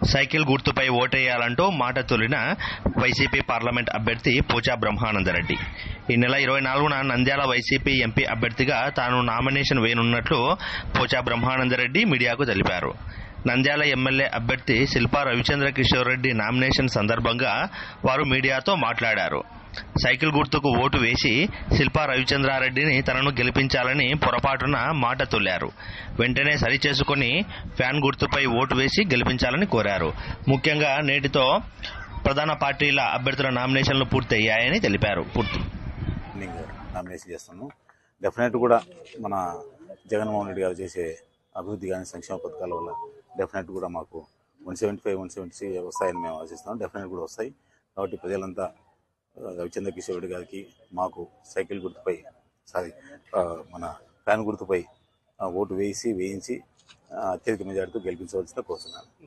Cycle గుర్తుపై ఓటేయాలంటూ మాట తొలిన YCP parliament అభ్యర్థి పోచా బ్రహ్మానందరెడ్డి ఈ నెల 24న నంద్యాల వైసీపీ ఎంపీ అభ్యర్థిగా తాను నామినేషన్ వేయనున్నట్లు పోచా బ్రహ్మానందరెడ్డి మీడియాకు తెలిపారు. నంద్యాల ఎమ్మెల్యే అభ్యర్థి శిల్పా రవిచంద్ర కిషోర్ రెడ్డి నామినేషన్ సందర్భంగా వారు మీడియాతో మాట్లాడారు. సైకిల్ గుర్తుకు ఓటు వేసి శిల్పా రవిచంద్రారెడ్డిని తనను గెలిపించాలని పొరపాటున మాట తొల్లారు. వెంటనే సరిచేసుకుని ఫ్యాన్ గుర్తుపై ఓటు వేసి గెలిపించాలని కోరారు. ముఖ్యంగా నేటితో ప్రధాన పార్టీల అభ్యర్థుల నామినేషన్లు పూర్తయ్యాయని తెలిపారు. నామినేషన్ చేస్తాను. డెఫినెట్ కూడా మన జగన్మోహన్ రెడ్డి గారు చేసే అభివృద్ధి కానీ సంక్షేమ పథకాల వల్ల డెఫినెట్ కూడా మాకు 175-176 వస్తాయని మేము ఆశిస్తాం. డెఫినెట్ కూడా వస్తాయి. కాబట్టి ప్రజలంతా రవిచంద్ర కిషోర్ రెడ్డి గారికి మాకు సైకిల్ గుర్తుపై మన ఫ్యాన్ గుర్తుపై ఓటు వేయించి అత్యధిక మెజార్టీతో గెలిపించవలసిందిగా కోరుతున్నాను.